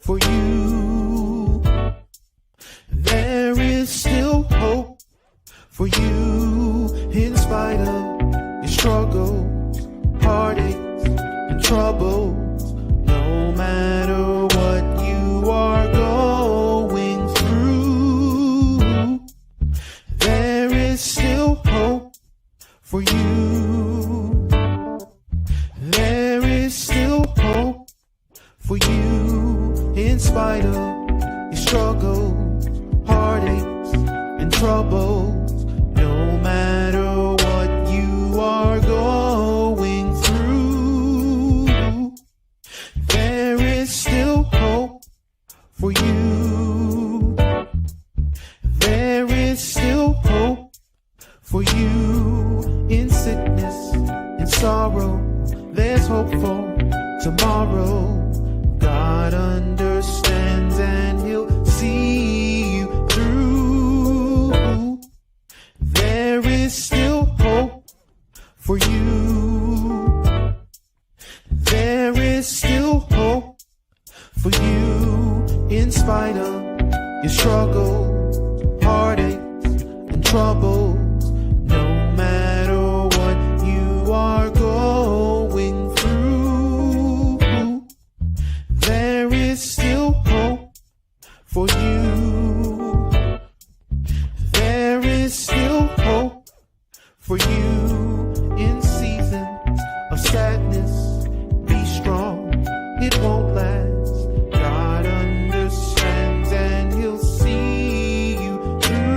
for you. There is still hope for you in spite of your struggles, heartaches, and troubles. No matter what you are going through, there is still hope for you. There is still hope for you in spite of your struggles, heartaches, and troubles. No matter what you are going through, there is still hope for you. There is still hope for you in sickness and sorrow. There's hope for tomorrow. God understands and he'll see you through. There is still hope for you. There is still hope for you in spite of your struggles, heartaches, and troubles. No matter what you are going through, there is still hope for you. There is still hope for you in seasons of sadness. Be strong, it won't last. God understands and he'll see you through.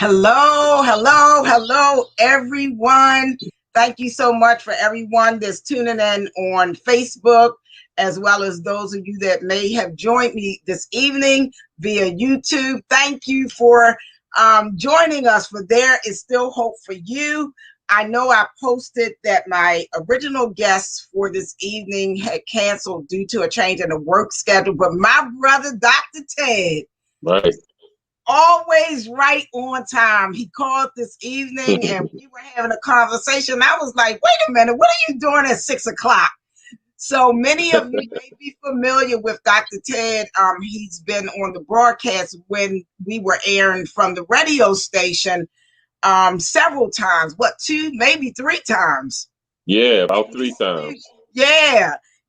Hello, everyone. Thank you so much for everyone that's tuning in on Facebook, as well as those of you that may have joined me this evening via YouTube. Thank you for joining us, for there is still hope for you. I know I posted that my original guest for this evening had canceled due to a change in the work schedule, but my brother, Dr. Ted, right, always right on time. He called this evening and we were having a conversation. I was like, wait a minute, what are you doing at 6 o'clock? So many of you may be familiar with Dr. Ted. He's been on the broadcast when we were airing from the radio station several times. What, 2, maybe 3 times? Yeah, about 3 times.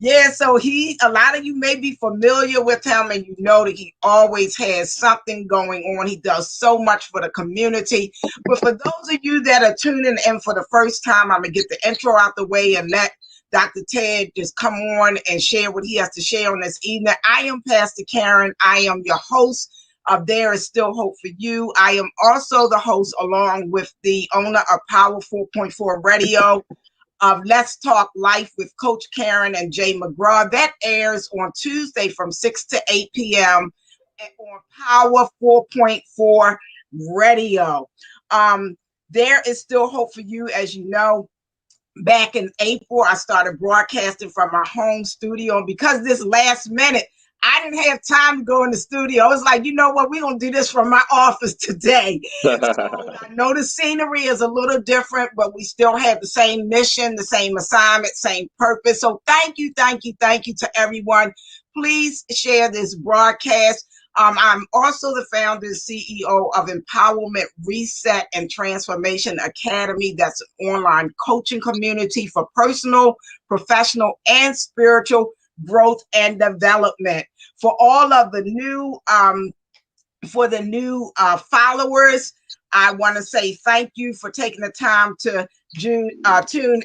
Yeah, so a lot of you may be familiar with him, and you know that he always has something going on. He does so much for the community. But for those of you that are tuning in for the first time, I'm going to get the intro out the way and let Dr. Ted just come on and share what he has to share on this evening. I am Pastor Karen. I am your host of There Is Still Hope for You. I am also the host, along with the owner of Power 4.4 Radio, of Let's Talk Life with Coach Karen and Jay McGraw. That airs on Tuesday from 6 to 8 p.m. on Power 4.4 Radio. There is still hope for you. As you know, back in April, I started broadcasting from my home studio. And because this last minute, I didn't have time to go in the studio. I was like, you know what? We're going to do this from my office today. So I know the scenery is a little different, but we still have the same mission, the same assignment, same purpose. So thank you to everyone. Please share this broadcast. I'm also the founder and CEO of Empowerment Reset and Transformation Academy. That's an online coaching community for personal, professional, and spiritual growth and development. For all of the new followers, I want to say thank you for taking the time to tune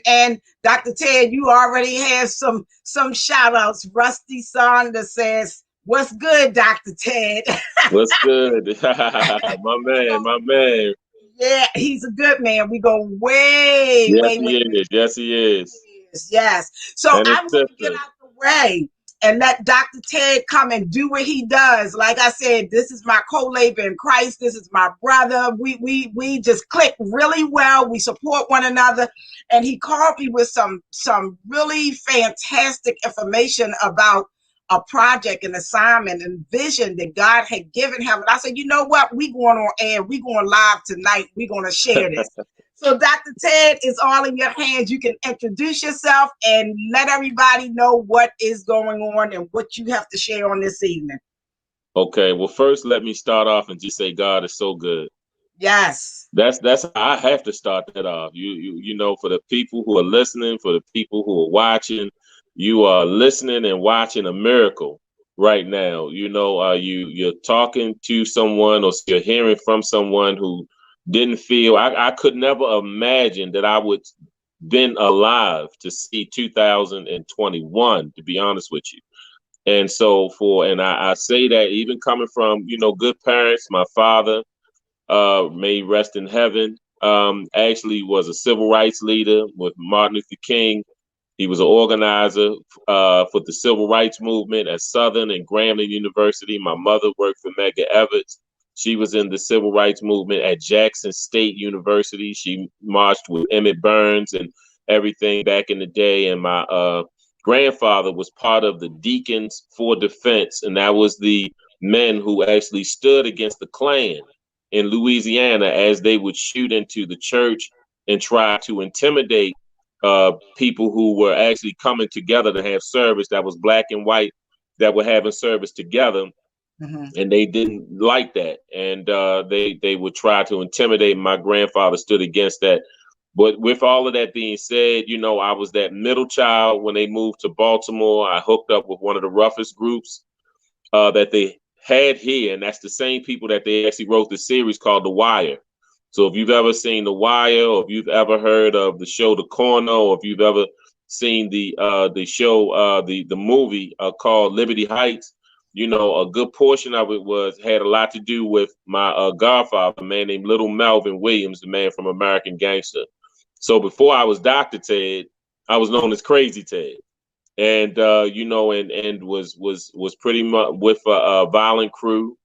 in. Dr. Ted, you already have some shout outs. Rusty Saunders says, What's good, Dr. Ted? What's good? My man, my man. Yeah, he's a good man. We go way, Yes, way, way, he is. Yes, he is. years. Yes. So And his I'm going to get sister. out the way and let Dr. Ted come and do what he does. Like I said, this is my co-labor in Christ. This is my brother. We just click really well. We support one another. And he called me with some really fantastic information about a project, an assignment, and vision that God had given him. And I said, you know what? We going on air. We going live tonight. We're going to share this. So, Dr. Ted, it's all in your hands. You can introduce yourself and let everybody know what is going on and what you have to share on this evening. Okay, well, first let me start off and just say God is so good. Yes. That's I have to start that off. You know, for the people who are listening, for the people who are watching, you are listening and watching a miracle right now. You know, you're talking to someone or you're hearing from someone who didn't feel. I could never imagine that I would been alive to see 2021. To be honest with you. And so I say that even coming from, good parents, my father, may rest in heaven, actually was a civil rights leader with Martin Luther King. He was an organizer for the civil rights movement at Southern and Grambling University. My mother worked for Medgar Evers. She was in the civil rights movement at Jackson State University. She marched with Emmett Burns and everything back in the day. And my grandfather was part of the Deacons for Defense, and that was the men who actually stood against the Klan in Louisiana as they would shoot into the church and try to intimidate people who were actually coming together to have service, that was black and white, that were having service together. Mm-hmm. And they didn't like that. And they would try to intimidate. My grandfather stood against that. But with all of that being said, I was that middle child when they moved to Baltimore. I hooked up with one of the roughest groups that they had here. And that's the same people that they actually wrote the series called The Wire. So if you've ever seen The Wire, or if you've ever heard of the show The Corner, or if you've ever seen the show, the movie called Liberty Heights, a good portion of it had a lot to do with my godfather, a man named Little Melvin Williams, the man from American Gangster. So before I was Dr. Ted, I was known as Crazy Ted. And and was pretty much with a violent crew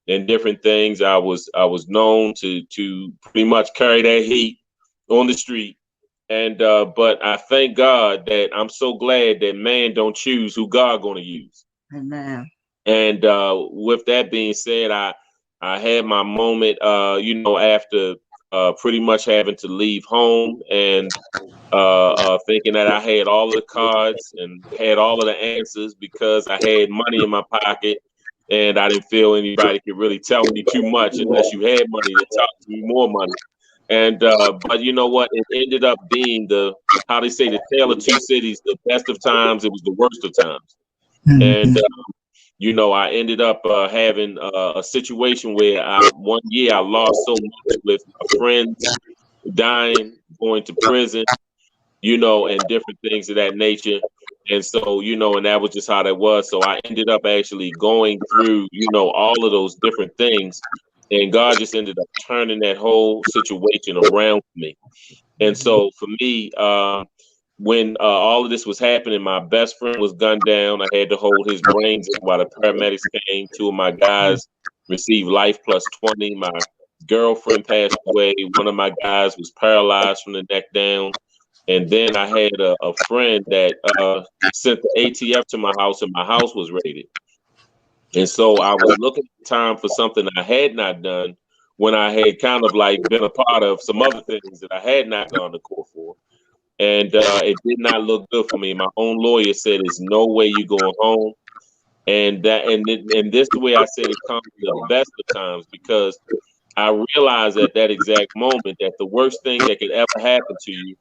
and different things. I was known to pretty much carry that heat on the street. And but I thank God that I'm so glad that man don't choose who God going to use. Amen. And with that being said, I had my moment, after pretty much having to leave home and thinking that I had all of the cards and had all of the answers because I had money in my pocket, and I didn't feel anybody could really tell me too much unless you had money to talk to me more money. And but you know what? It ended up being how they say, the tale of two cities: the best of times, it was the worst of times. Mm-hmm. And I ended up having a situation where one year I lost so much with my friends dying, going to prison, and different things of that nature. And so, and that was just how that was. So I ended up actually going through, all of those different things. And God just ended up turning that whole situation around for me. And so for me, when all of this was happening, my best friend was gunned down. I had to hold his brains while the paramedics came. Two of my guys received life plus 20. My girlfriend passed away. One of my guys was paralyzed from the neck down. And then I had a friend that sent the ATF to my house, and my house was raided. And so I was looking at the time for something I had not done when I had kind of like been a part of some other things that I had not gone to court for. And it did not look good for me. My own lawyer said, "There's no way you're going home." And this the way I said it comes to the best of times, because I realized at that exact moment that the worst thing that could ever happen to you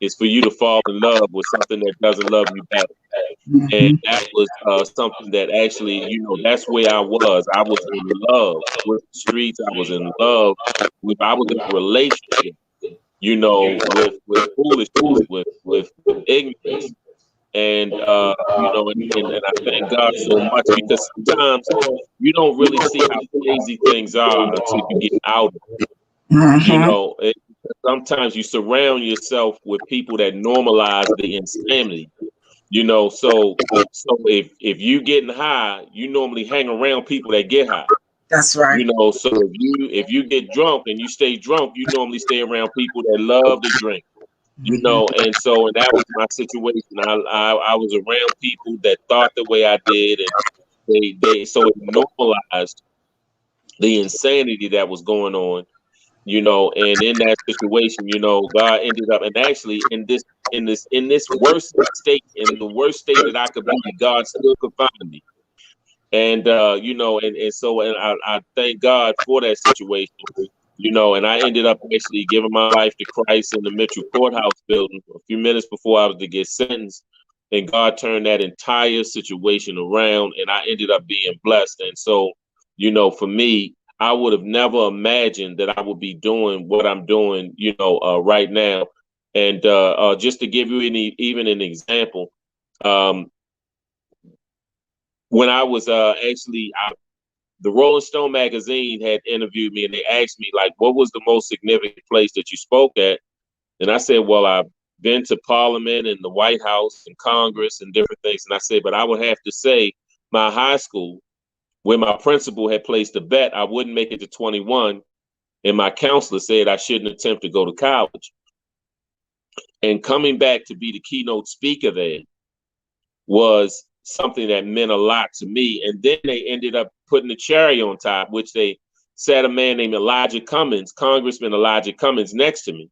is for you to fall in love with something that doesn't love you back. Mm-hmm. And that was something that actually, that's where I was. I was in love with the streets. I was in love I was in a relationship, with foolishness, with ignorance. And and I thank God so much, because sometimes you don't really see how crazy things are until you get out. Mm-hmm. Sometimes you surround yourself with people that normalize the insanity. So if you getting high, you normally hang around people that get high. That's right. So if you get drunk and you stay drunk, you normally stay around people that love to drink. And that was my situation. I was around people that thought the way I did, and they so it normalized the insanity that was going on. And in that situation, God ended up, and actually in this worst state, in the worst state that I could be, God still could find me. And I thank God for that situation. And I ended up actually giving my life to Christ in the Mitchell Courthouse building a few minutes before I was to get sentenced. And God turned that entire situation around, and I ended up being blessed. And so, for me, I would have never imagined that I would be doing what I'm doing, right now. And just to give you even an example, um, when I was the Rolling Stone magazine had interviewed me, and they asked me, like, what was the most significant place that you spoke at? And I said, well, I've been to Parliament and the White House and Congress and different things. And I said, but I would have to say my high school, where my principal had placed a bet I wouldn't make it to 21, and my counselor said I shouldn't attempt to go to college. And coming back to be the keynote speaker there was something that meant a lot to me. And then they ended up putting the cherry on top, which they sat a man named Elijah Cummings, Congressman Elijah Cummings, next to me.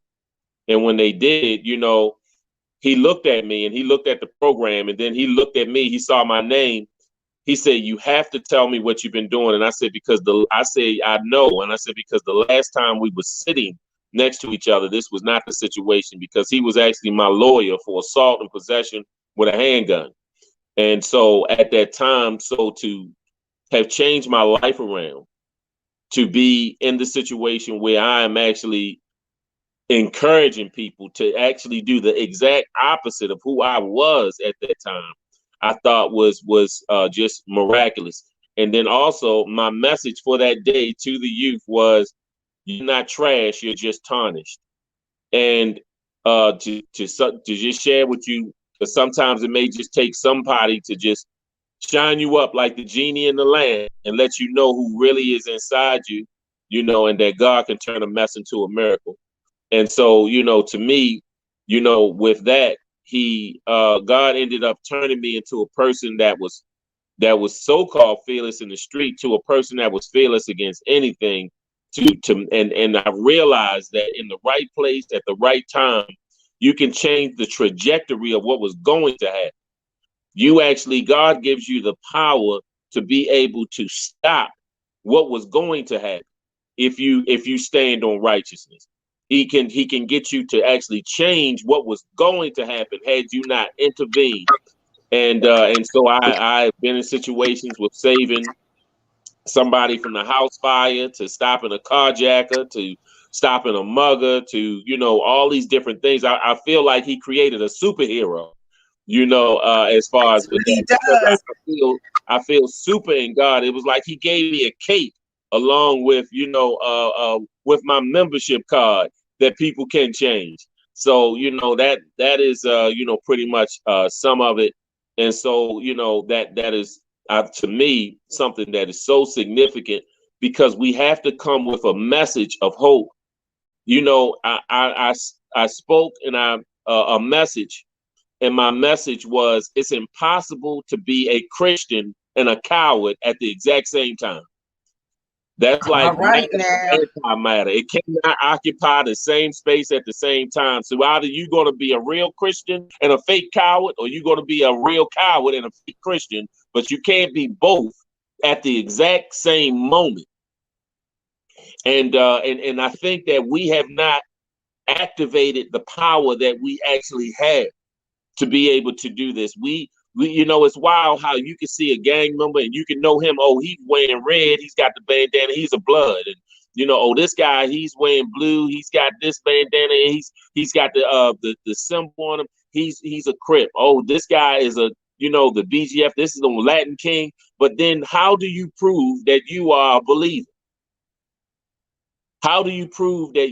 And when they did, he looked at me and he looked at the program, and then he looked at me. He saw my name. He said, "You have to tell me what you've been doing." And I said, I know. And I said, because the last time we were sitting next to each other, this was not the situation, because he was actually my lawyer for assault and possession with a handgun. And so at that time, so to have changed my life around, to be in the situation where I am actually encouraging people to actually do the exact opposite of who I was at that time, I thought was just miraculous. And then also my message for that day to the youth was, you're not trash, you're just tarnished. And to just share with you, because sometimes it may just take somebody to just shine you up like the genie in the lamp and let you know who really is inside you, and that God can turn a mess into a miracle. And so, to me, with that, God ended up turning me into a person that was so-called fearless in the street, to a person that was fearless against anything. And I realized that in the right place at the right time, you can change the trajectory of what was going to happen. God gives you the power to be able to stop what was going to happen if you stand on righteousness. He can get you to actually change what was going to happen had you not intervened. And so I've been in situations with saving somebody from the house fire, to stopping a carjacker, to stopping a mugger, to all these different things. I feel like he created a superhero, as far as with He that, because does. I feel super in God. It was like he gave me a cape along with with my membership card that people can change. So that is pretty much some of it. And so that is to me something that is so significant, because we have to come with a message of hope. I spoke in a message, and my message was, it's impossible to be a Christian and a coward at the exact same time. That's All like matter right now. and antimatter. It cannot occupy the same space at the same time. So either you're going to be a real Christian and a fake coward, or you're going to be a real coward and a fake Christian, but you can't be both at the exact same moment. And I think that we have not activated the power that we actually have to be able to do this. We it's wild how you can see a gang member and you can know him. Oh, he's wearing red. He's got the bandana. He's a blood. And oh, this guy, he's wearing blue. He's got this bandana. And he's got the symbol on him. he's a Crip. Oh, this guy is a, the BGF. This is the Latin King. But then how do you prove that you are a believer? How do you prove that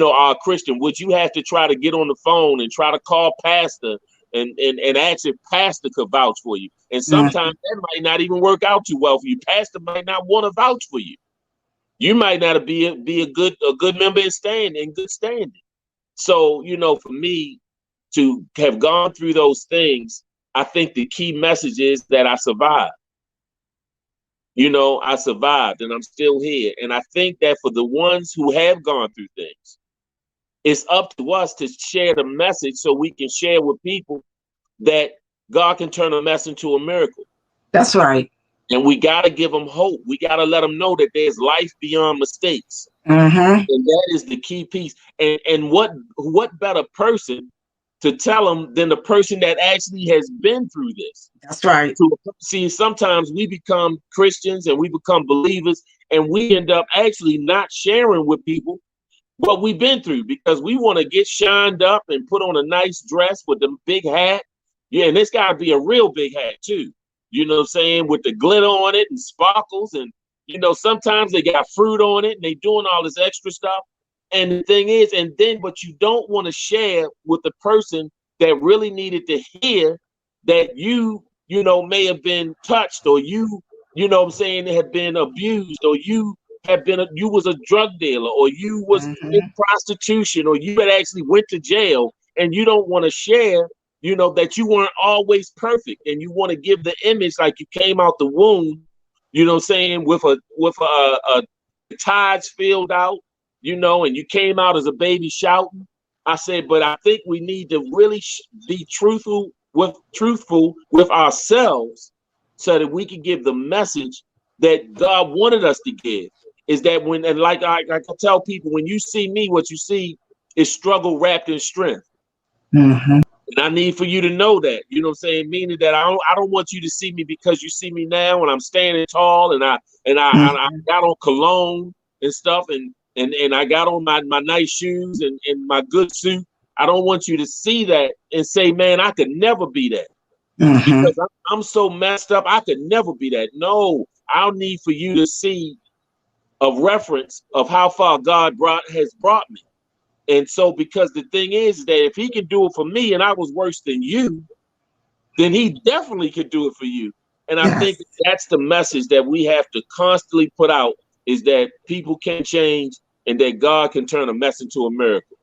are a Christian? Would you have to try to get on the phone and try to call pastor and ask if pastor could vouch for you? And sometimes that might not even work out too well for you. Pastor might not want to vouch for you. You might not be a good member in good standing. So, for me to have gone through those things, I think the key message is that I survived. I survived and I'm still here. And I think that for the ones who have gone through things, it's up to us to share the message so we can share with people that God can turn a mess into a miracle. That's right. And we got to give them hope. We got to let them know that there's life beyond mistakes. Mm-hmm. And that is the key piece. And what better person to tell them than the person that actually has been through this? That's right. See, sometimes we become Christians and we become believers and we end up actually not sharing with people what we've been through because we want to get shined up and put on a nice dress with the big hat. Yeah, and it's got to be a real big hat too. You know what I'm saying? With the glitter on it and sparkles. And, sometimes they got fruit on it and they doing all this extra stuff. And the thing is, but you don't want to share with the person that really needed to hear that you may have been touched or you know what I'm saying, have been abused or you was a drug dealer or you was in prostitution or you had actually went to jail and you don't want to share, that you weren't always perfect and you want to give the image like you came out the womb, what I'm saying, with a tides filled out, and you came out as a baby shouting. I said, but I think we need to really be truthful with ourselves so that we can give the message that God wanted us to give. Is that like I tell people, when you see me, what you see is struggle wrapped in strength. Mm-hmm. And I need for you to know that, you know what I'm saying? Meaning that I don't want you to see me because you see me now and I'm standing tall and I got on cologne and stuff and I got on my nice shoes and my good suit. I don't want you to see that and say, man, I could never be that. Mm-hmm. Because I'm so messed up, I could never be that. No, I'll need for you to see a reference of how far God has brought me. And so, because the thing is that if he can do it for me and I was worse than you, then he definitely could do it for you. And I think that's the message that we have to constantly put out, is that people can change and that God can turn a mess into a miracle.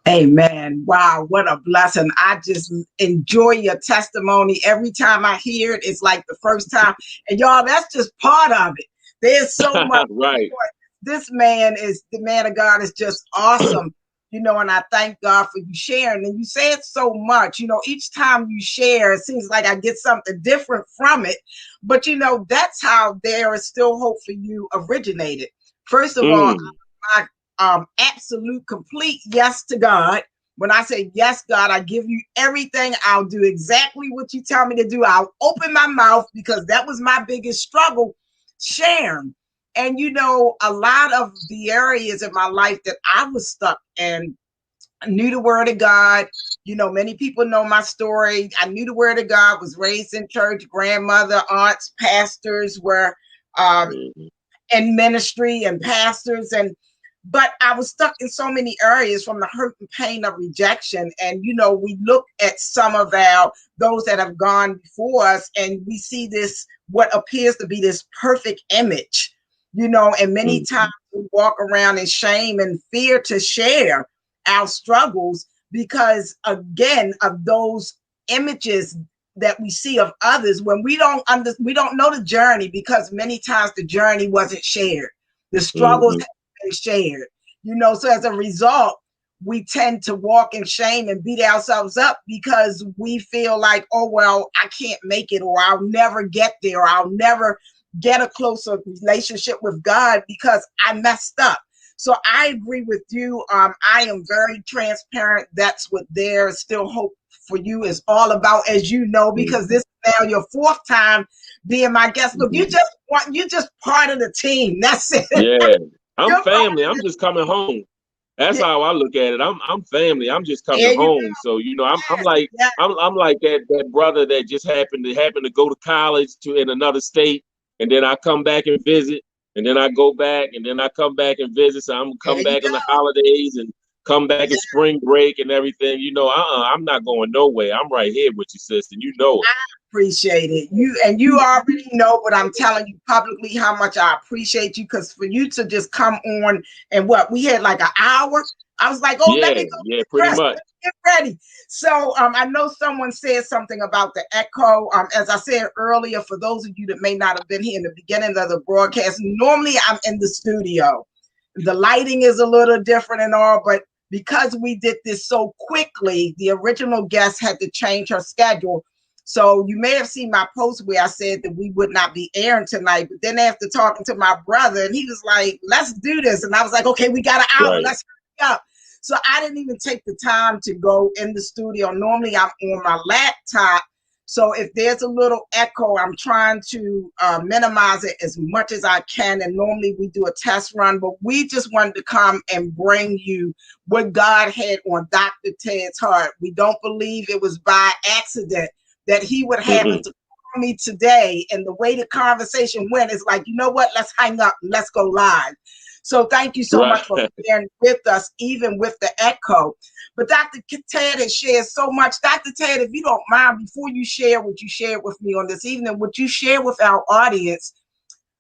Amen. Wow, what a blessing. I just enjoy your testimony. Every time I hear it, it's like the first time. And y'all, that's just part of it. There's so much. Right. This man the man of God is just awesome. And I thank God for you sharing. And you said so much, each time you share, it seems like I get something different from it. But, that's how There Is Still Hope for You originated. First of all, my absolute complete yes to God. When I say, yes, God, I give you everything. I'll do exactly what you tell me to do. I'll open my mouth because that was my biggest struggle, sharing. And, a lot of the areas in my life that I was stuck in, I knew the word of God. Many people know my story. I knew the word of God, was raised in church, grandmother, aunts, pastors were in ministry and pastors. But I was stuck in so many areas from the hurt and pain of rejection. And, we look at some of those that have gone before us and we see this, what appears to be this perfect image. And many times we walk around in shame and fear to share our struggles because, again, of those images that we see of others when we don't know the journey, because many times the journey wasn't shared. The struggles haven't been shared. So as a result, we tend to walk in shame and beat ourselves up because we feel like, oh, well, I can't make it, or I'll never get there, or I'll never get a closer relationship with God because I messed up. So I agree with you. I am very transparent. That's what There Is Still Hope for You is all about, as you know, because this is now your fourth time being my guest. Look, you just part of the team. That's it. Yeah, I'm family. I'm just coming home. That's Yeah, how I look at it. I'm family. I'm just coming there you go. home. So I'm Yes, like yes, I'm like that brother that just happened to go to college to in another state, and then I come back and visit, and then I go back, and then I come back and visit. So I'm there come you back go. on the holidays and come back in Yeah. spring break and everything. I'm not going nowhere. I'm right here with you, sister. You know it. Appreciate it. You already know, but I'm telling you publicly how much I appreciate you, because for you to just come on, and what we had like an hour, I was like, oh, let Yeah, me go yeah, get pretty dressed, much. let me get ready. So I know someone said something about the echo. As I said earlier, for those of you that may not have been here in the beginning of the broadcast, normally I'm in the studio. The lighting is a little different and all, but because we did this so quickly, the original guest had to change her schedule. So you may have seen my post where I said that we would not be airing tonight. But then after talking to my brother, and he was like, let's do this. And I was like, okay, we got an hour. Right. Let's hurry up. So I didn't even take the time to go in the studio. Normally I'm on my laptop. So if there's a little echo, I'm trying to minimize it as much as I can. And normally we do a test run, but we just wanted to come and bring you what God had on Dr. Ted's heart. We don't believe it was by accident that he would happen Mm-mm. to call me today. And the way the conversation went is like, you know what? Let's hang up and let's go live. So thank you so Right. much for being with us, even with the echo. But Dr. Ted has shared so much. Dr. Ted, if you don't mind, before you share what you shared with me on this evening, would you share with our audience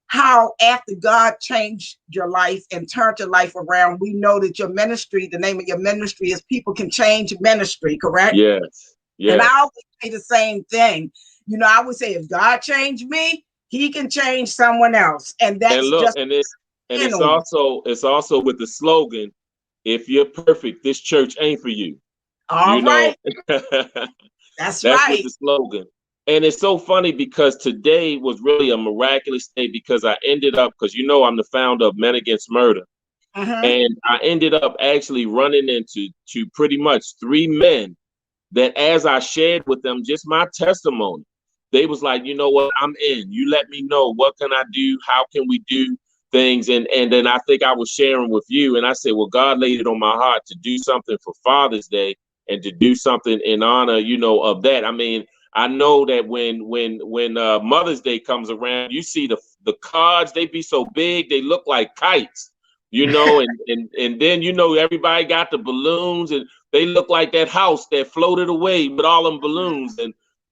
how after God changed your life and turned your life around, we know that your ministry, the name of your ministry is People Can Change Ministry, correct? Yes. And I Yes. always say the same thing. I would say if God changed me, he can change someone else. And And that's look, just and in on. it's also with the slogan, if you're perfect, this church ain't for you. All You know, right. That's that's with right. the slogan. And it's so funny because today was really a miraculous day because I ended up, because I'm the founder of Men Against Murder. Mm-hmm. And I ended up actually running into pretty much three men that as I shared with them just my testimony, they was like, you know what, I'm in. You let me know, what can I do? How can we do things? And then I think I was sharing with you, and I said, well, God laid it on my heart to do something for Father's Day and to do something in honor, of that. I mean, I know that when Mother's Day comes around, you see the cards, they be so big, they look like kites. And then everybody got the balloons, and they look like that house that floated away with all them balloons.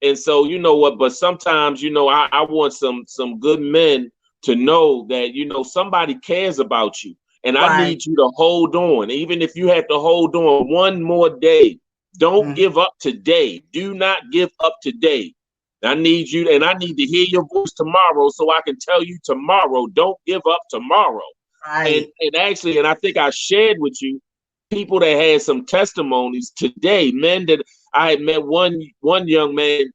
And so you know what, but sometimes I want some good men to know that somebody cares about you. And I Right. need you to hold on. Even if you have to hold on one more day, don't give up today. Do not give up today. I need you, and I need to hear your voice tomorrow so I can tell you tomorrow, don't give up tomorrow. And Right. actually, and I think I shared with you people that had some testimonies today, men that I had met one young man,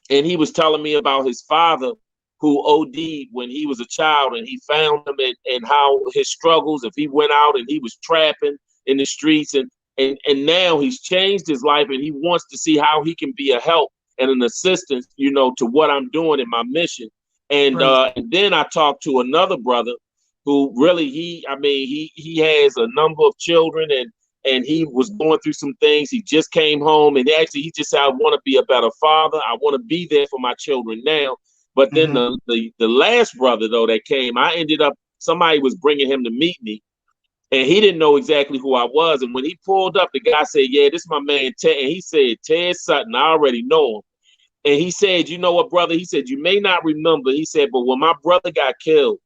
and he was telling me about his father who OD'd when he was a child, and he found him, and how his struggles, if he went out and he was trapping in the streets, and now he's changed his life, and he wants to see how he can be a help and an assistance, to what I'm doing in my mission. Praise. And then I talked to another brother who really he has a number of children, and he was going through some things. He just came home, and actually he just said, I want to be a better father. I want to be there for my children now. But then the last brother though that came, I ended up, somebody was bringing him to meet me, and he didn't know exactly who I was. And when he pulled up, the guy said, yeah, this is my man Ted. And he said, Ted Sutton, I already know him. And he said, you know what, brother? He said, you may not remember. He said, but when my brother got killed,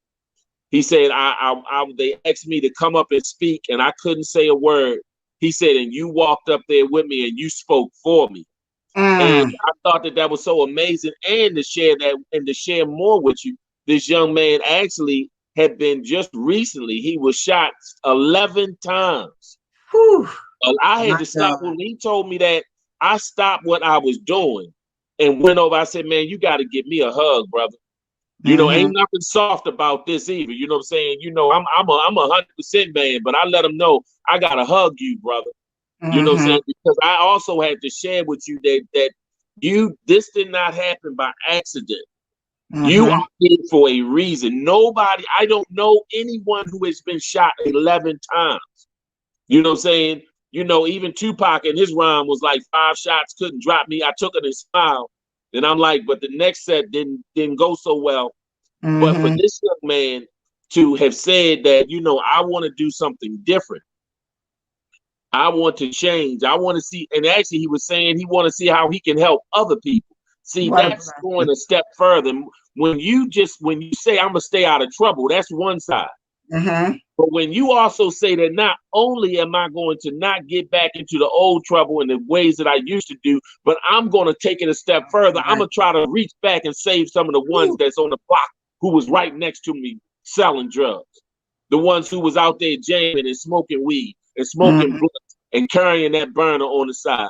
he said, they asked me to come up and speak, and I couldn't say a word. He said, and you walked up there with me and you spoke for me. And I thought that was so amazing. And to share that, and to share more with you, this young man actually had been just recently, he was shot 11 times. Whew. I had My to stop. God. When he told me that, I stopped what I was doing and went over. I said, man, you got to give me a hug, brother. Ain't nothing soft about this either. You know what I'm saying? I'm 100% man, but I let him know I gotta hug you, brother. You know what I'm saying? Because I also had to share with you that this did not happen by accident. You are here for a reason. I don't know anyone who has been shot 11 times. You know what I'm saying? You know, even Tupac in his rhyme was like 5 shots couldn't drop me. I took it and smiled. And I'm like, but the next set didn't go so well. But for Mm-hmm. this young man to have said that, you know, I want to do something different. I want to change. I want to see, and actually he was saying he want to see how he can help other people. See, What a that's blessing. going a step further. When you say I'm gonna stay out of trouble, that's one side. Mm-hmm. But when you also say that not only am I going to not get back into the old trouble in the ways that I used to do, but I'm going to take it a step further. I'm Right. going to try to reach back and save some of the ones Ooh. that's on the block who was right next to me selling drugs. The ones who was out there jamming and smoking weed and smoking Mm-hmm. blunts and carrying that burner on the side.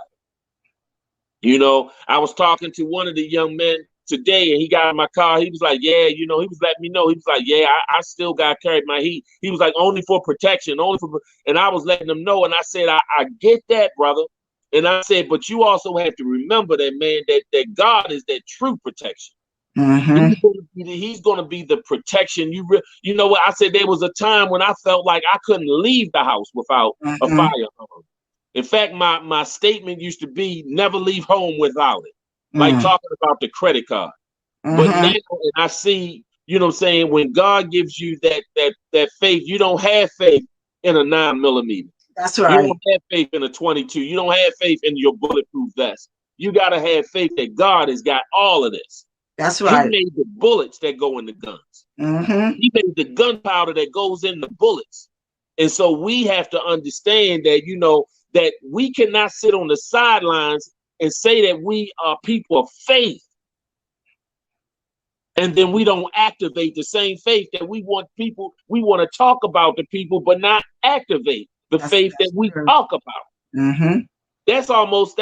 You know, I was talking to one of the young men today and he got in my car. He was like, yeah, you know, he was letting me know. He was like, yeah, I still got to carry my heat. He was like, only for protection, and I was letting him know. And I said, I get that, brother. And I said, but you also have to remember that, man, that God is that true protection. Mm-hmm. He's going to be the protection. You know what? I said there was a time when I felt like I couldn't leave the house without a Mm-hmm. firearm. In fact, my statement used to be never leave home without it, like Mm-hmm. talking about the credit card. But now, Mm-hmm. and I see, you know what I'm saying, when God gives you that faith, you don't have faith in a 9mm. That's You right. don't have faith in a 22. You don't have faith in your bulletproof vest. You got to have faith that God has got all of this. That's He right. made the bullets that go in the guns. Mm-hmm. He made the gunpowder that goes in the bullets. And so we have to understand that, you know, that we cannot sit on the sidelines and say that we are people of faith. And then we don't activate the same faith that we want to talk about the people, but not activate the faith that That's we true. talk about. Mm-hmm. That's almost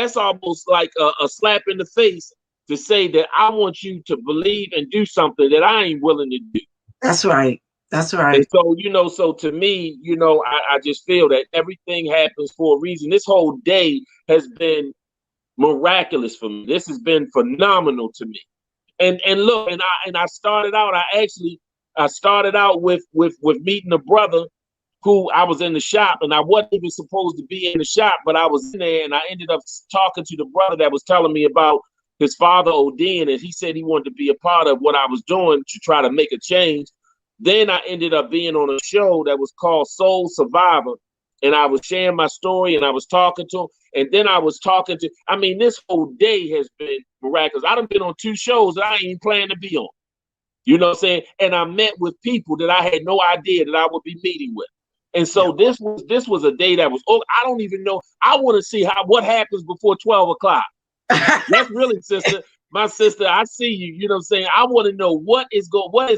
like a slap in the face to say that I want you to believe and do something that I ain't willing to do. That's right. That's And right. so, you know, so to me, you know, I just feel that everything happens for a reason. This whole day has been miraculous for me. This has been phenomenal to me. And look, I started out. I started out with meeting a brother who I was in the shop, and I wasn't even supposed to be in the shop, but I was in there, and I ended up talking to the brother that was telling me about his father ODing, and he said he wanted to be a part of what I was doing to try to make a change. Then I ended up being on a show that was called Soul Survivor, and I was sharing my story, and I was talking to him, and then I was talking to. I mean, this whole day has been miraculous. I done been on 2 shows that I ain't even planning to be on. You know what I'm saying? And I met with people that I had no idea that I would be meeting with. And so this was a day that was, oh, I don't even know. I want to see what happens before 12 o'clock. That's really, sister. My sister, I see you. You know what I'm saying? I want to know what has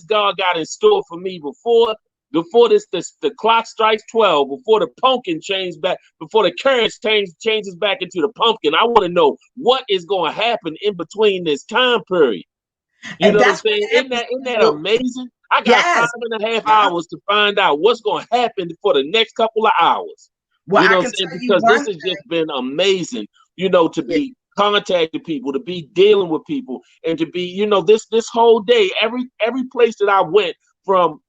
God got in store for me before the clock strikes 12, before the pumpkin changes back, before the carriage changes back into the pumpkin. I want to know what is going to happen in between this time period. You And know what I'm that's what saying? Isn't happens that isn't when that you. amazing? I got Yes. 5.5 Yeah. hours to find out what's going to happen for the next couple of hours. Well, You I know what can I'm saying? tell you Because one this has thing. just been amazing, you know, to Yeah. be contacting people, to be dealing with people, and to be, you know, this whole day, every place that I went, from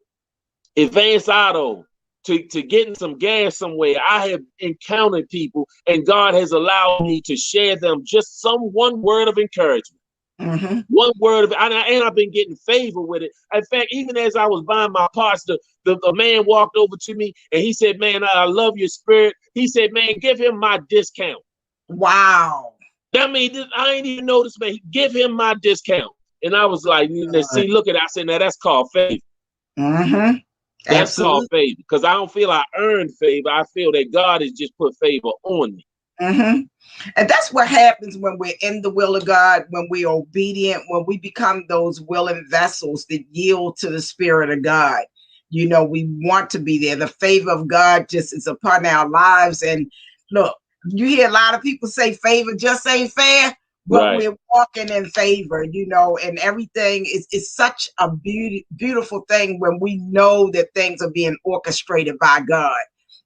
Advanced Auto to getting some gas somewhere, I have encountered people, and God has allowed me to share them just one word of encouragement. Mm-hmm. One word of, and I've been getting favor with it. In fact, even as I was buying my parts, the man walked over to me and he said, "Man, I love your spirit." He said, "Man, give him my discount." Wow. That means I ain't even noticed, man. Give him my discount. And I was like, see, look at it. I said, now that's called favor. Mm-hmm. That's called Absolutely. favor. Because I don't feel I earned favor. I feel that God has just put favor on me. Mm-hmm. And that's what happens when we're in the will of God, when we're obedient, when we become those willing vessels that yield to the Spirit of God. You know, we want to be there. The favor of God just is upon our lives. And look, you hear a lot of people say favor just ain't fair, but Right. we're walking in favor, you know, and everything is such a beautiful thing when we know that things are being orchestrated by God.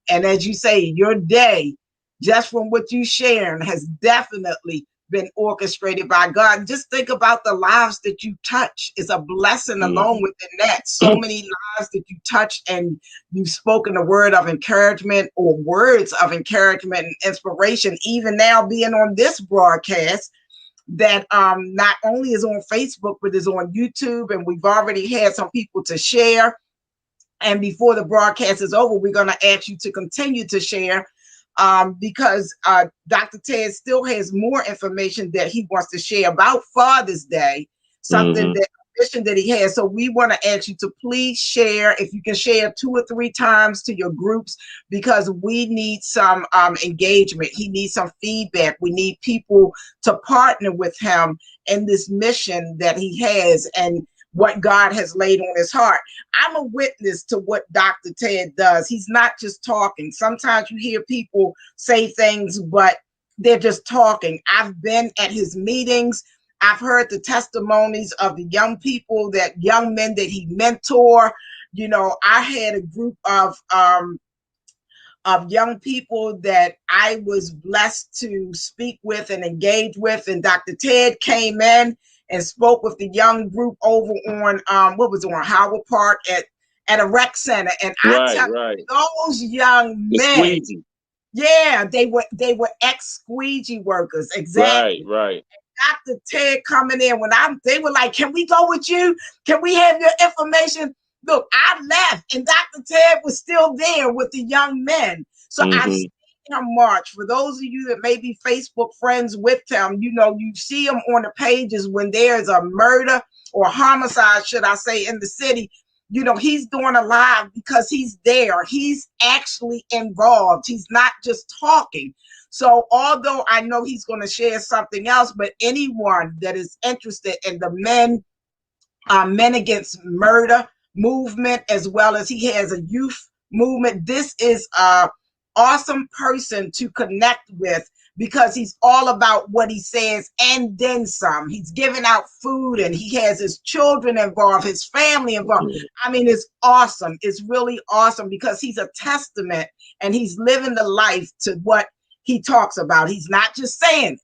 And as you say, your day, just from what you sharing, has definitely been orchestrated by God. Just think about the lives that you touch. It's a blessing alone within that. So many lives that you touch, and you've spoken a word of encouragement or words of encouragement and inspiration, even now being on this broadcast that not only is on Facebook, but is on YouTube. And we've already had some people to share. And before the broadcast is over, we're going to ask you to continue to share because Dr. Ted still has more information that he wants to share about Father's Day, something that mission that he has. So we want to ask you to please share. If you can share 2 or 3 times to your groups, because we need some engagement. He needs some feedback. We need people to partner with him in this mission that he has and what God has laid on his heart. I'm a witness to what Dr. Ted does. He's not just talking. Sometimes you hear people say things, but they're just talking. I've been at his meetings. I've heard the testimonies of the young people, that young men that he mentor. You know, I had a group of young people that I was blessed to speak with and engage with. And Dr. Ted came in and spoke with the young group over on on Howard Park at a rec center. And I tell you, those young men, yeah, they were ex-squeegee workers. Exactly. Right. Dr. Ted coming in they were like, "Can we go with you? Can we have your information?" Look, I left and Dr. Ted was still there with the young men. So I've seen him march. For those of you that may be Facebook friends with him, you know, you see him on the pages when there's a murder or homicide, should I say, in the city. You know, he's doing a live because he's there. He's actually involved. He's not just talking. So although I know he's going to share something else, but anyone that is interested in the Men Against Murder movement, as well as he has a youth movement, this is a awesome person to connect with, because he's all about what he says and then some. He's giving out food and he has his children involved, his family involved. I mean, it's awesome. It's really awesome because he's a testament and he's living the life to what he talks about. He's not just saying it,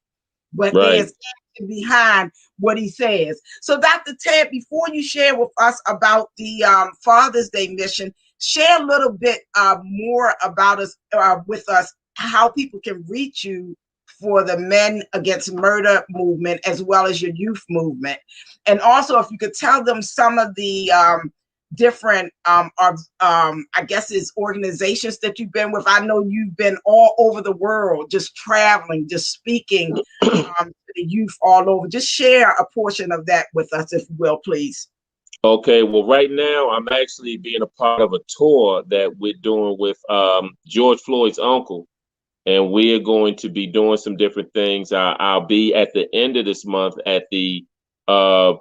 but there's action behind what he says. So Dr. Ted, before you share with us about the Father's Day mission, share a little bit more about us, with us, how people can reach you for the Men Against Murder movement, as well as your youth movement. And also, if you could tell them some of the different, I guess it's organizations that you've been with. I know you've been all over the world, just traveling, just speaking to the youth all over. Just share a portion of that with us, if you will, please. Okay, well, right now I'm actually being a part of a tour that we're doing with George Floyd's uncle, and we're going to be doing some different things. I'll be at the end of this month at the 100th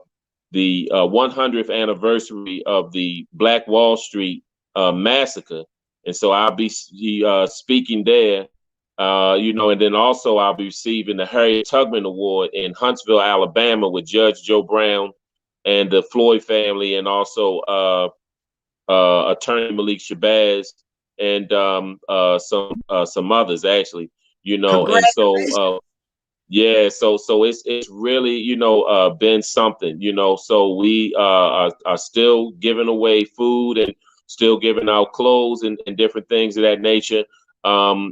anniversary of the Black Wall Street massacre, and so I'll be speaking there. And then also I'll be receiving the Harriet Tubman Award in Huntsville, Alabama, with Judge Joe Brown and the Floyd family, and also Attorney Malik Shabazz and some others, actually, and so so it's really been something, so we are still giving away food and still giving out clothes and different things of that nature. So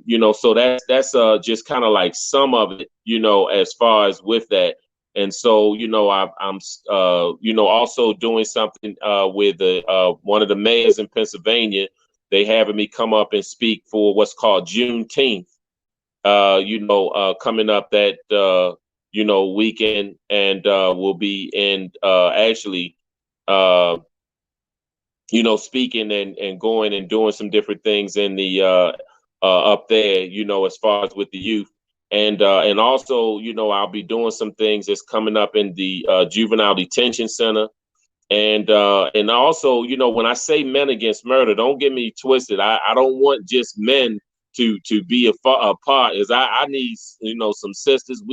that's just kind of like some of it, as far as with that. And so, I'm also doing something with one of the mayors in Pennsylvania. They having me come up and speak for what's called Juneteenth, coming up that, weekend, and we'll be in actually, speaking and going and doing some different things in the up there, as far as with the youth. And also, I'll be doing some things that's coming up in the juvenile detention center. And also, when I say Men Against Murder, don't get me twisted. I don't want just men to be a part. Is I need, some sisters.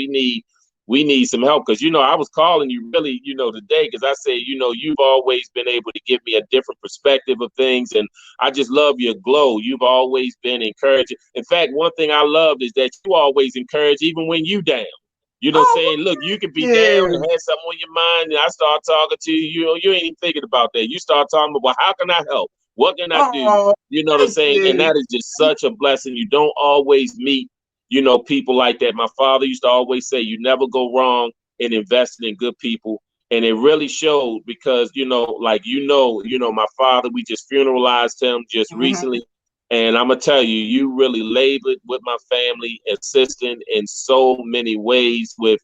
We need some help, because, I was calling you really, today, because I say, you've always been able to give me a different perspective of things. And I just love your glow. You've always been encouraging. In fact, one thing I loved is that you always encourage even when you down. You know, Oh, saying, look, you could be down and yeah. have something on your mind, and I start talking to you. You know, you ain't even thinking about that. You start talking about, well, how can I help? What can I do? Oh, You know what I'm thank saying? And you. that is just such a blessing. You don't always meet, you know, people like that. My father used to always say, you never go wrong in investing in good people. And it really showed because, you know, like, my father, we just funeralized him just Mm-hmm. recently. And I'm gonna tell you, you really labored with my family, assisting in so many ways with,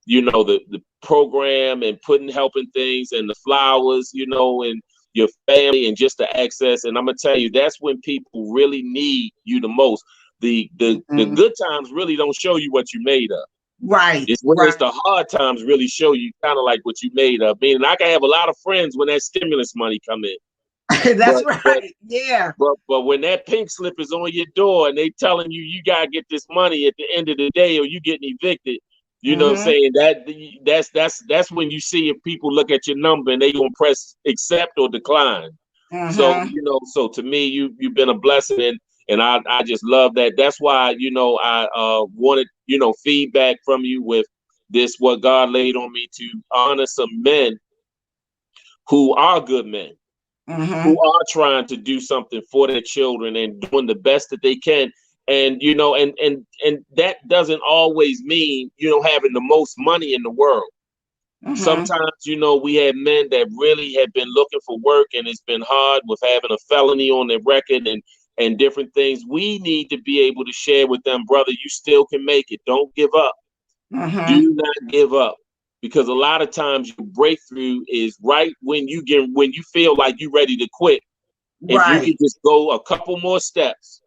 you know, the program and helping things and the flowers, you know, and your family and just the access. And I'm gonna tell you, that's when people really need you the most. The Mm-hmm. good times really don't show you what you made of. Right, It's when it's right. the hard times really show you kind of like what you made of. Meaning I can have a lot of friends when that stimulus money come in. That's But right. Yeah. but when that pink slip is on your door and they telling you you gotta get this money at the end of the day or you getting evicted, you know what I'm Mm-hmm. saying? That's when you see if people look at your number and they gonna press accept or decline. So, Mm-hmm. you know, so to me, you've been a blessing, and I just love that. That's why, you know, I wanted, you know, feedback from you with this, what God laid on me to honor some men who are good men, who Mm-hmm. are trying to do something for their children and doing the best that they can. And, you know, and that doesn't always mean, you know, having the most money in the world. Mm-hmm. Sometimes, you know, we have men that really have been looking for work and it's been hard with having a felony on their record and different things. We need to be able to share with them, brother, you still can make it. Don't give up. Mm-hmm. Do not give up. Because a lot of times your breakthrough is right when you feel like you're ready to quit. If you could Right. just go a couple more steps,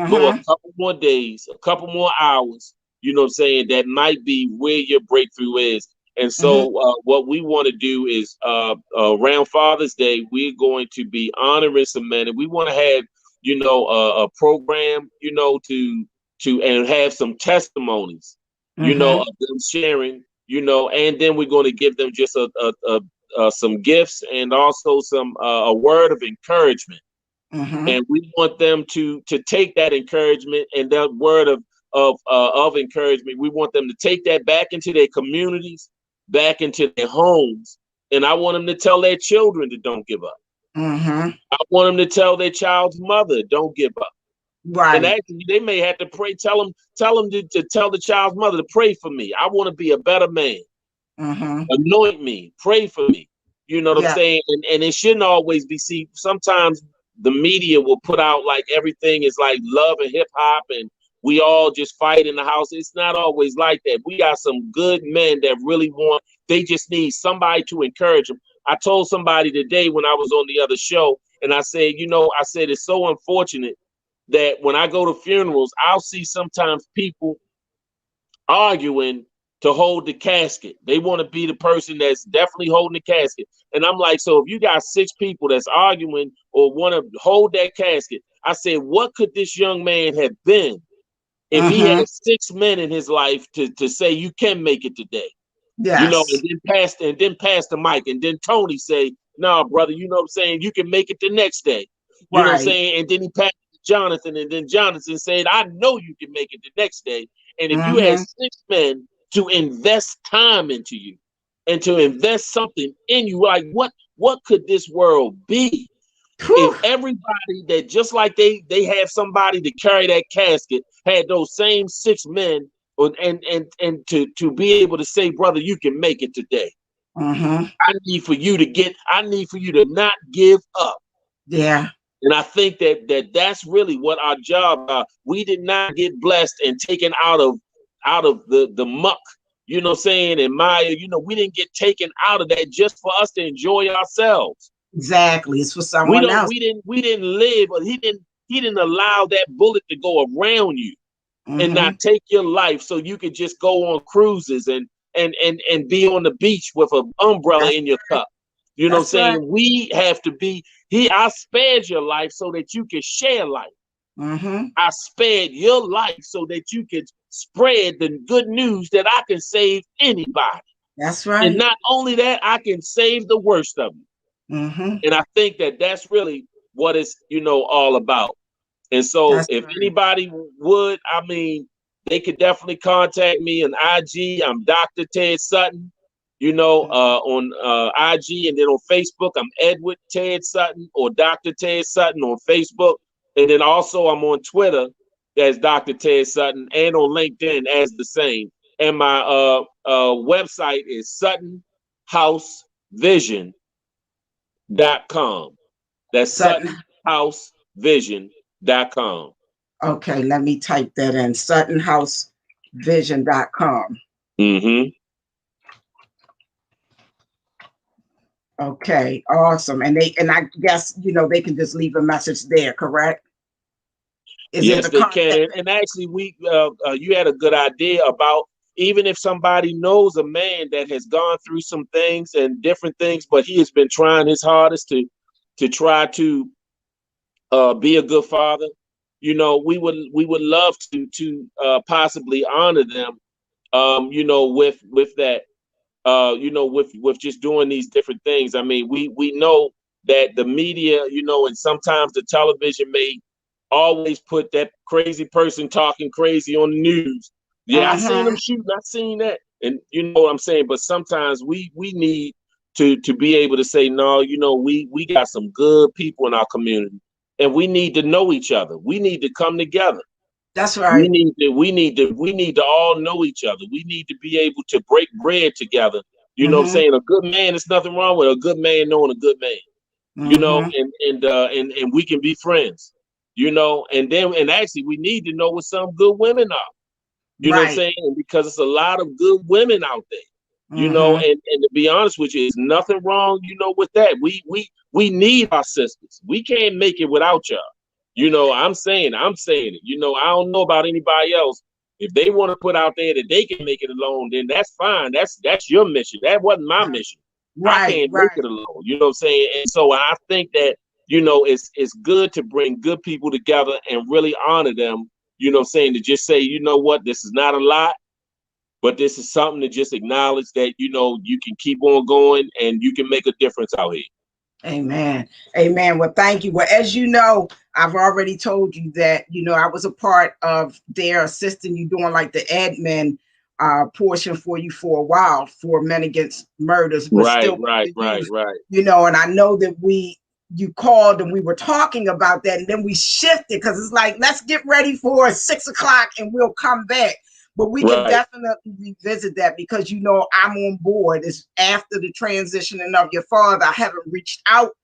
go a Mm-hmm. couple more days, a couple more hours, you know what I'm saying? That might be where your breakthrough is. And Mm-hmm. so, what we want to do is around Father's Day, we're going to be honoring some men, and we want to have, you know, a program, you know, and have some testimonies, you know, Mm-hmm. of them sharing, you know, and then we're going to give them just some gifts and also some a word of encouragement, Mm-hmm. and we want them to take that encouragement and that word of encouragement. We want them to take that back into their communities, back into their homes, and I want them to tell their children to don't give up. Mm-hmm. I want them to tell their child's mother don't give up. And Right. actually, they may have to pray. Tell them to tell the child's mother to pray for me. I want to be a better man. Mm-hmm. Anoint me, pray for me. You know what I'm Yeah. saying? And it shouldn't always be. See, sometimes the media will put out like everything is like love and hip hop, and we all just fight in the house. It's not always like that. We got some good men that really want. They just need somebody to encourage them. I told somebody today when I was on the other show, and I said, you know, I said it's so unfortunate that when I go to funerals, I'll see sometimes people arguing to hold the casket. They want to be the person that's definitely holding the casket. And I'm like, so if you got six people that's arguing or want to hold that casket, I said, what could this young man have been if he had Mm-hmm. six men in his life to say you can make it today? You know, Yes. and then pass the mic, and then Tony say, "Nah, brother, you know what I'm saying? You can make it the next day." You know what I'm Right. saying? And then he passed to Jonathan, and then Jonathan said, "I know you can make it the next day." And if you had Mm-hmm. six men to invest time into you and to invest something in you, like what could this world be if Whew. everybody that just like they have somebody to carry that casket had those same six men and to be able to say, brother, you can make it today. Mm-hmm. I need for you to not give up. Yeah. And I think that's really what our job we did not get blessed and taken out of the muck, you know what I'm saying, and Maya, you know, we didn't get taken out of that just for us to enjoy ourselves. Exactly. It's for We someone don't else. we didn't live, or he didn't allow that bullet to go around you and Mm-hmm. not take your life so you could just go on cruises and be on the beach with an umbrella That's in your cup. You know what I'm that's right. saying? We have to be I spared your life so that you could share life. Mm-hmm. I spared your life so that you could spread the good news that I can save anybody. That's And right. not only that, I can save the worst of you. Mm-hmm. And I think that that's really what it's, you know, all about. And so That's if right. anybody would, I mean, they could definitely contact me on IG. I'm Dr. Ted Sutton, on IG, and then on Facebook, I'm Edward Ted Sutton or Dr. Ted Sutton on Facebook. And then also I'm on Twitter as Dr. Ted Sutton and on LinkedIn as the same. And my website is SuttonHouseVision.com. That's SuttonHouseVision.com. Okay, let me type that in. SuttonHouseVision.com. Mm-hmm. Okay, awesome. And I guess they can just leave a message there, correct? Yes, they can. And actually, you had a good idea about, even if somebody knows a man that has gone through some things and different things, but he has been trying his hardest to try to be a good father. We would love to possibly honor them. With that. With just doing these different things. I mean, we know that the media, and sometimes the television may always put that crazy person talking crazy on the news. Yeah, I seen them shooting, I seen that. And you know what I'm saying? But sometimes we need to be able to say, no, we got some good people in our community, and we need to know each other. We need to come together. That's right. We need to all know each other. We need to be able to break bread together. You know what I'm saying? A good man, there's nothing wrong with a good man knowing a good man. And we can be friends. And actually we need to know what some good women are. You know what I'm saying? And because it's a lot of good women out there. And to be honest with you, there's nothing wrong, with that. We need our sisters. We can't make it without y'all. I'm saying it. I don't know about anybody else. If they want to put out there that they can make it alone, then that's fine. That's your mission. That wasn't my mission. I can't make it alone. You know what I'm saying? And so I think that, it's good to bring good people together and really honor them, to just say, you know what, this is not a lot, but this is something to just acknowledge that, you can keep on going and you can make a difference out here. Amen. Amen. Well, thank you. Well, as you know, I've already told you that, I was a part of their assisting you doing like the admin portion for you for a while for Men Against Murders. Right. And I know that you called and we were talking about that, and then we shifted because it's like, let's get ready for 6 o'clock and we'll come back. But we can definitely revisit that because, I'm on board. It's after the transitioning of your father. I haven't reached out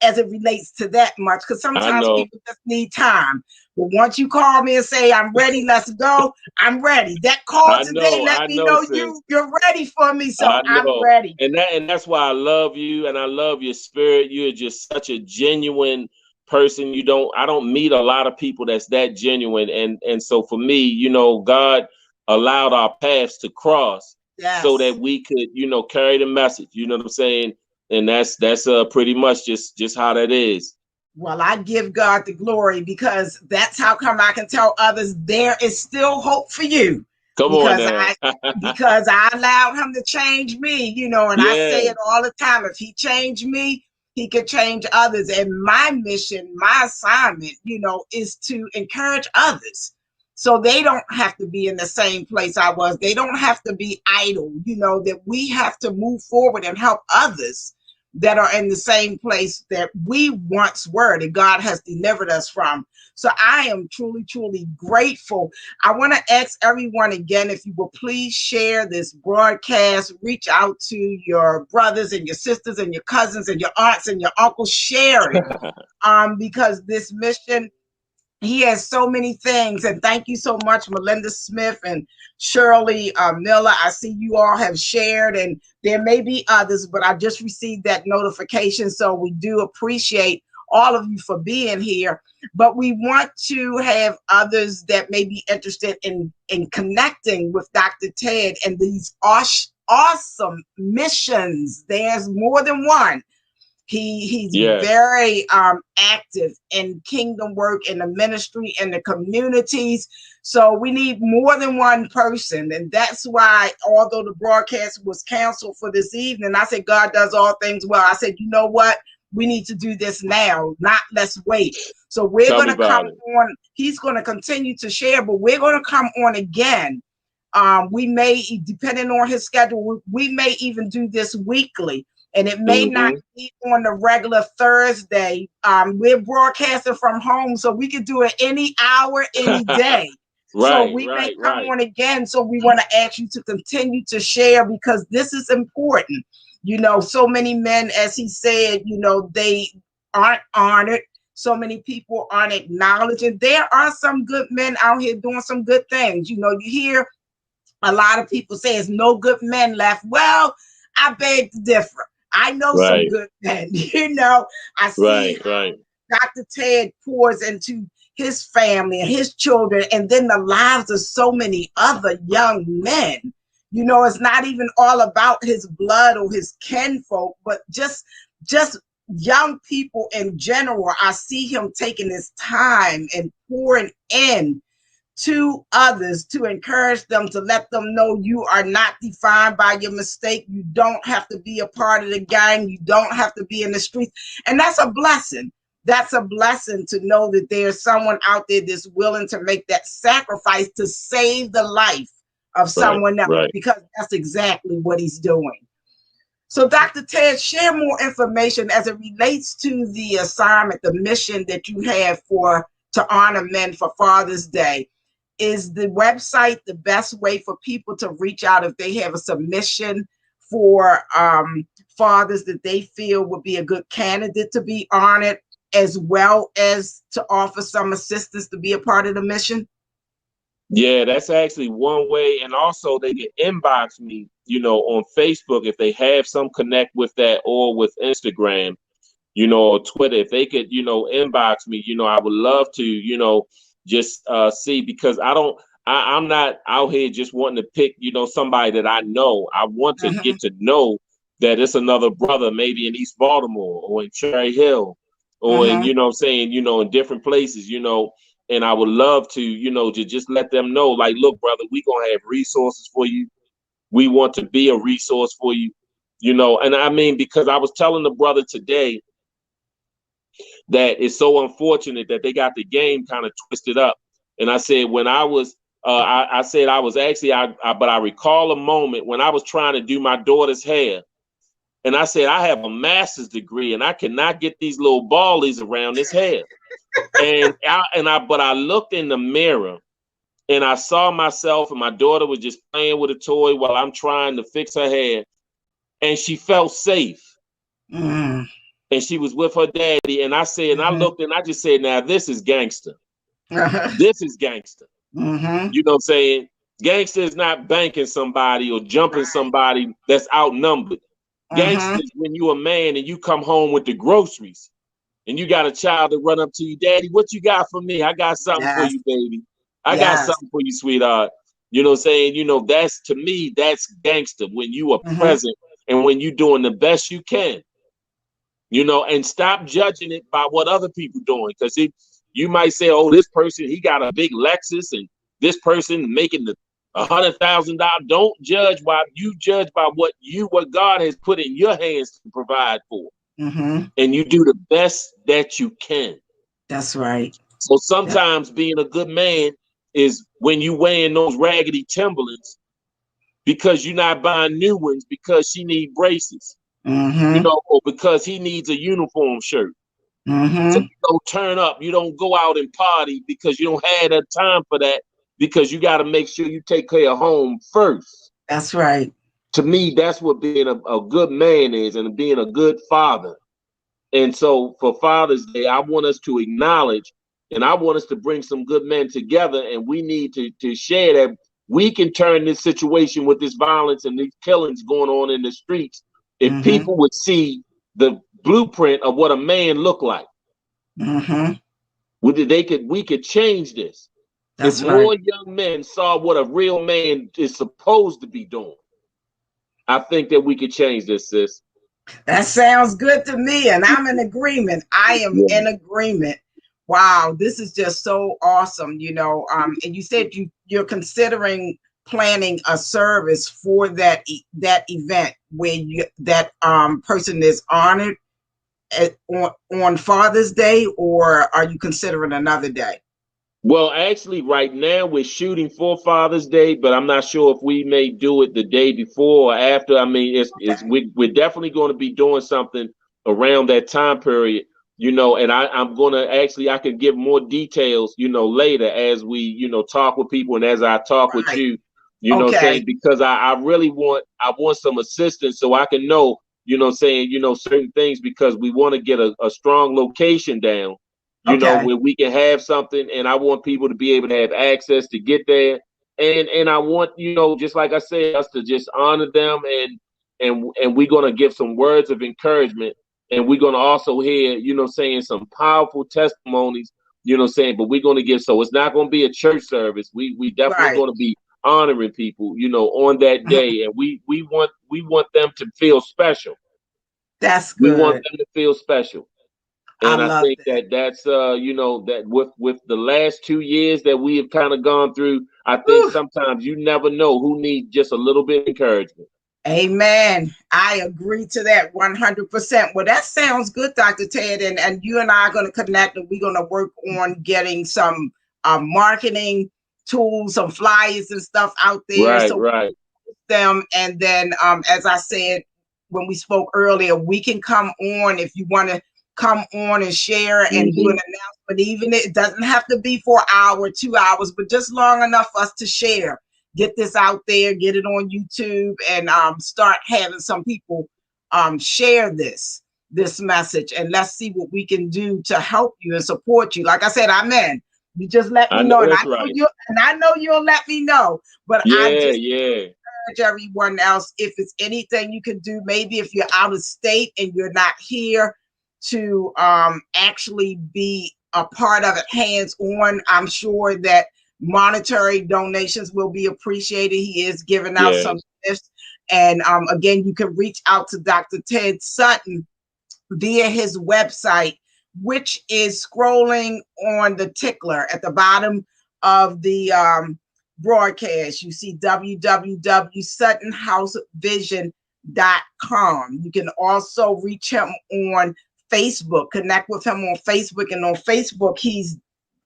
as it relates to that much because sometimes people just need time. But once you call me and say, I'm ready, let's go, I'm ready. That call today let me know you're ready for me. So I'm ready. And that's why I love you and I love your spirit. You're just such a genuine person. I don't meet a lot of people that's that genuine. And so for me, God allowed our paths to cross so that we could, carry the message, you know what I'm saying? And that's pretty much just how that is. Well, I give God the glory because that's how come I can tell others there is still hope for you. Because I allowed him to change me, and I say it all the time. If he changed me, he could change others. And my mission, my assignment, is to encourage others. So they don't have to be in the same place I was. They don't have to be idle, that we have to move forward and help others that are in the same place that we once were, that God has delivered us from. So I am truly, truly grateful. I want to ask everyone again, if you will please share this broadcast, reach out to your brothers and your sisters and your cousins and your aunts and your uncles, share it. Because this mission, he has so many things. And thank you so much, Melinda Smith and Shirley Miller. I see you all have shared, and there may be others, but I just received that notification. So we do appreciate all of you for being here. But we want to have others that may be interested in connecting with Dr. Ted and these awesome missions. There's more than one. He's very active in kingdom work, in the ministry, in the communities. So we need more than one person. And that's why, although the broadcast was canceled for this evening, I said, God does all things well. I said, you know what? we need to do this now, not let's wait. So we're Tell going me to come about it. on. He's going to continue to share, but we're going to come on again. We may, depending on his schedule, we may even do this weekly, and it may not be on the regular Thursday. We're broadcasting from home, so we can do it any hour, any day. So Right, we may right, come right. on again. So we want to ask you to continue to share, because this is important. You know, so many men, as he said, you know, they aren't honored. So many people aren't acknowledging. There are some good men out here doing some good things. You know, you hear a lot of people say it's no good men left. Well, I beg to differ. I know some Right, good men. You know, I see right, right. Dr. Ted pours into his family and his children, and then the lives of so many other young men. You know, it's not even all about his blood or his kinfolk, but just young people in general. I see him taking his time and pouring in to others to encourage them, to let them know you are not defined by your mistake. You don't have to be a part of the gang. You don't have to be in the streets. And that's a blessing. That's a blessing to know that there's someone out there that's willing to make that sacrifice to save the life of Right, someone else, right. because that's exactly what he's doing. So, Dr. Ted, share more information as it relates to the assignment, the mission that you have to honor men for Father's Day. Is the website the best way for people to reach out if they have a submission for fathers that they feel would be a good candidate to be honored, as well as to offer some assistance to be a part of the mission? Yeah, that's actually one way. And also they can inbox me, you know, on Facebook if they have some connect with that, or with Instagram, you know, or Twitter. If they could, you know, inbox me, you know, I would love to, you know, just see, because I'm not out here just wanting to pick, you know, somebody that I know. I want to get to know that it's another brother, maybe in East Baltimore or in Cherry Hill, or in, you know what I'm saying, you know, in different places, you know. And I would love to, you know, to just let them know, like, look, brother, we gonna have resources for you. We want to be a resource for you, you know. And I mean, because I was telling the brother today that it's so unfortunate that they got the game kind of twisted up. And I said, when I was, I said I was actually, but I recall a moment when I was trying to do my daughter's hair. And I said, I have a master's degree and I cannot get these little ballies around this hair. But I looked in the mirror and I saw myself, and my daughter was just playing with a toy while I'm trying to fix her hair. And she felt safe. Mm. And she was with her daddy. And I said, and I looked and I just said, now this is gangster. This is gangster. You know what I'm saying? Gangster is not banking somebody or jumping somebody that's outnumbered. Gangster is when you a man and you come home with the groceries and you got a child to run up to you, daddy, what you got for me? I got something for you, baby. I got something for you, sweetheart. You know what I'm saying? You know, that's, to me, that's gangster, when you are present and when you're doing the best you can. You know, and stop judging it by what other people doing. Because you might say, oh, this person, he got a big Lexus, and this person making the $100,000. Don't judge you judge by what God has put in your hands to provide for. And you do the best that you can. That's right. So sometimes being a good man is when you wearing those raggedy Timberlands because you're not buying new ones because she need braces. You know, or because he needs a uniform shirt. So you don't turn up. You don't go out and party because you don't have that time for that, because you got to make sure you take care of home first. That's right. To me, that's what being a good man is, and being a good father. And so for Father's Day, I want us to acknowledge, and I want us to bring some good men together, and we need to share that we can turn this situation with this violence and these killings going on in the streets. If people would see the blueprint of what a man looked like, we could change this. That's if right. more young men saw what a real man is supposed to be doing, I think that we could change this, sis. That sounds good to me, and I'm in agreement. I am in agreement. Wow, this is just so awesome, you know. And you said you're considering planning a service for that event where that person is honored on Father's Day, or are you considering another day? Well, actually, right now we're shooting for Father's Day, but I'm not sure if we may do it the day before or after. I mean, Okay. we're definitely going to be doing something around that time period, and I'm going to actually, I can give more details, later as we, talk with people and as I talk with Right. you, Okay. saying, because I really I want some assistance so I can know, saying, certain things, because we want to get a strong location down, Okay. where we can have something, and I want people to be able to have access to get there. And I want, just like I said, us to just honor them, and we're gonna give some words of encouragement, and we're gonna also hear, saying some powerful testimonies, saying, but we're gonna give, so it's not gonna be a church service. We definitely Right. gonna be honoring people, on that day, and we want them to feel special. That's We want good. them to feel special. I And I love think that. that that's that with the last 2 years that we have kind of gone through, I think Whew. sometimes you never know who needs just a little bit of encouragement. Amen. I agree to that 100%. Well, that sounds good, Dr. Ted. And you and I are going to connect, and we're going to work on getting some marketing tools, some flyers and stuff out there. Right, So right. them, and then as I said when we spoke earlier, we can come on if you want to come on and share and do an Hmm. announcement. Even it doesn't have to be for an hour, 2 hours, but just long enough for us to share, get this out there, get it on YouTube, and start having some people share this message, and let's see what we can do to help you and support you. Like I said, amen. You just let I me know know, and that's right. I know you'll let me know. But I Yeah, just yeah, encourage everyone else, if it's anything you can do, maybe if you're out of state and you're not here, to actually be a part of it hands on. I'm sure that monetary donations will be appreciated. He is giving out some yes, gifts. And again, you can reach out to Dr. Ted Sutton via his website, which is scrolling on the tickler at the bottom of the broadcast. You see www.suttonhousevision.com. You can also reach him on Facebook, connect with him on Facebook. And on Facebook, is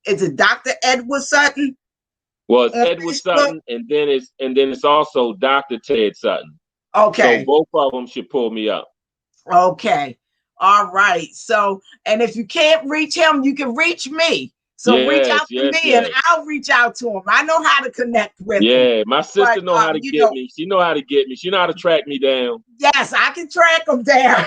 it Dr. Edward Sutton well, it's on Edward Facebook? Sutton, and then it's also Dr. Ted Sutton. So Okay. both of them should pull me up. Okay. All right. So, and if you can't reach him, you can reach me. So reach Yes, out to yes, me and yes. I'll reach out to him. I know how to connect with him. Yeah, my But sister know how to get me. She know how to get me. She know how to track me down. yes, I can track him down.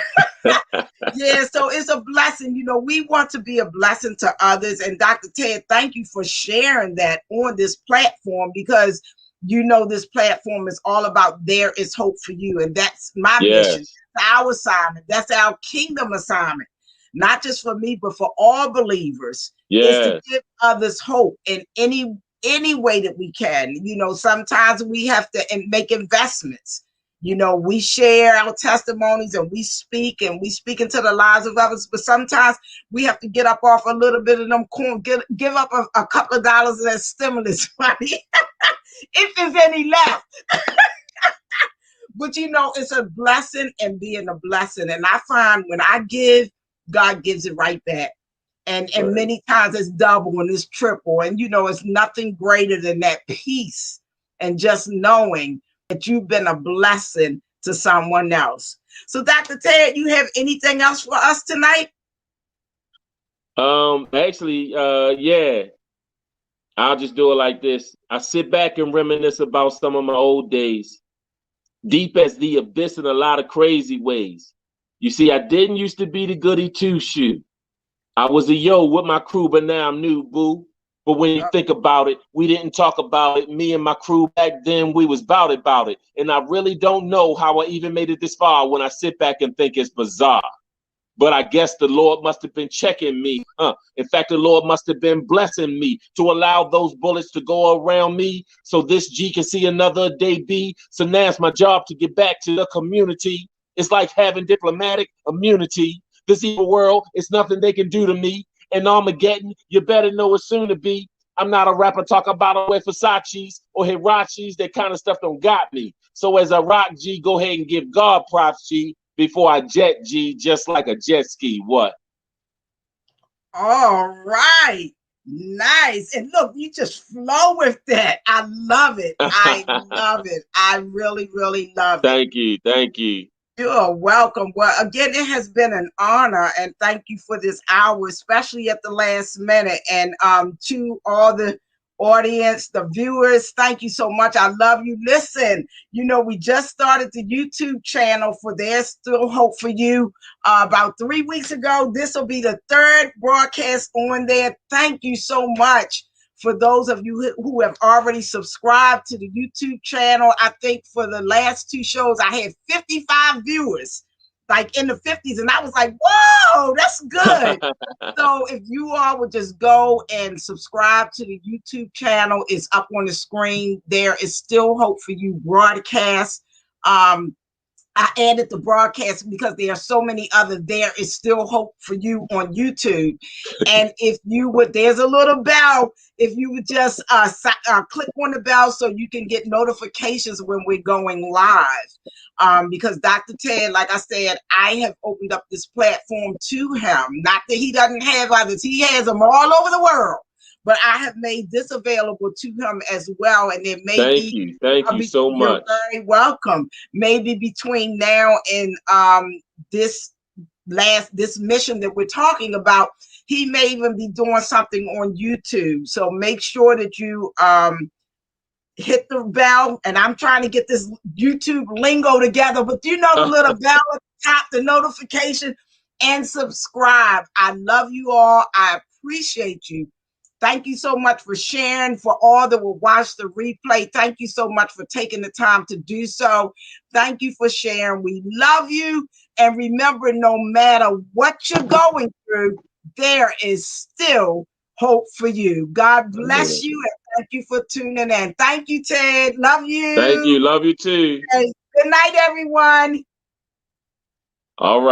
Yeah, so it's a blessing. We want to be a blessing to others. And Dr. Ted, thank you for sharing that on this platform, because this platform is all about there is hope for you. And that's my mission. Yes, That's our assignment. That's our kingdom assignment. Not just for me, but for all believers, is to yes, give others hope in any way that we can. Sometimes we have to make investments. We share our testimonies and we speak into the lives of others, but sometimes we have to get up off a little bit of them corn, give up a couple of dollars of that stimulus money, if there's any left. But it's a blessing and being a blessing. And I find when I give, God gives it right back. And right. many times it's double and it's triple. And it's nothing greater than that peace and just knowing that you've been a blessing to someone else. So, Dr. Ted, you have anything else for us tonight? Actually, yeah, I'll just do it like this. I sit back and reminisce about some of my old days, deep as the abyss in a lot of crazy ways. You see, I didn't used to be the goody two shoe. I was a yo with my crew, but now I'm new, boo. But when you think about it, we didn't talk about it. Me and my crew back then, we was about it. And I really don't know how I even made it this far when I sit back and think it's bizarre. But I guess the Lord must have been checking me. In fact, the Lord must have been blessing me to allow those bullets to go around me so this G can see another day be. So now it's my job to get back to the community. It's like having diplomatic immunity. This evil world, it's nothing they can do to me. And Armageddon, you better know it's soon to be. I'm not a rapper talk about a wear Versace's or Hirachis. That kind of stuff don't got me. So as a rock G, go ahead and give God props, G, before I jet G, just like a jet ski. What? All right. Nice. And look, you just flow with that. I love it. I love it. I really, really love it. Thank you. Thank you. You are welcome. Well, again, it has been an honor, and thank you for this hour, especially at the last minute. And to all the audience, the viewers, thank you so much. I love you. Listen, you know, we just started the YouTube channel for There's Still Hope for You about 3 weeks ago. This will be the third broadcast on there. Thank you so much. For those of you who have already subscribed to the YouTube channel, I think for the last 2 shows, I had 55 viewers, like in the 50s. And I was like, whoa, that's good. So if you all would just go and subscribe to the YouTube channel, it's up on the screen. There is Still Hope for You broadcast. I added the broadcast because there are so many other There Is Still Hope for You on YouTube. And if you would, there's a little bell. If you would just click on the bell so you can get notifications when we're going live. Because Dr. Ted, like I said, I have opened up this platform to him. Not that he doesn't have others. He has them all over the world. But I have made this available to him as well. And it may be. Thank you so much. You're very welcome. Maybe between now and this mission that we're talking about, he may even be doing something on YouTube. So make sure that you hit the bell. And I'm trying to get this YouTube lingo together, but you know the little bell at the top, the notification, and subscribe. I love you all. I appreciate you. Thank you so much for sharing. For all that will watch the replay, thank you so much for taking the time to do so. Thank you for sharing. We love you. And remember, no matter what you're going through, there is still hope for you. God bless you. And thank you for tuning in. Thank you, Ted. Love you. Thank you. Love you too. Okay. Good night, everyone. All right.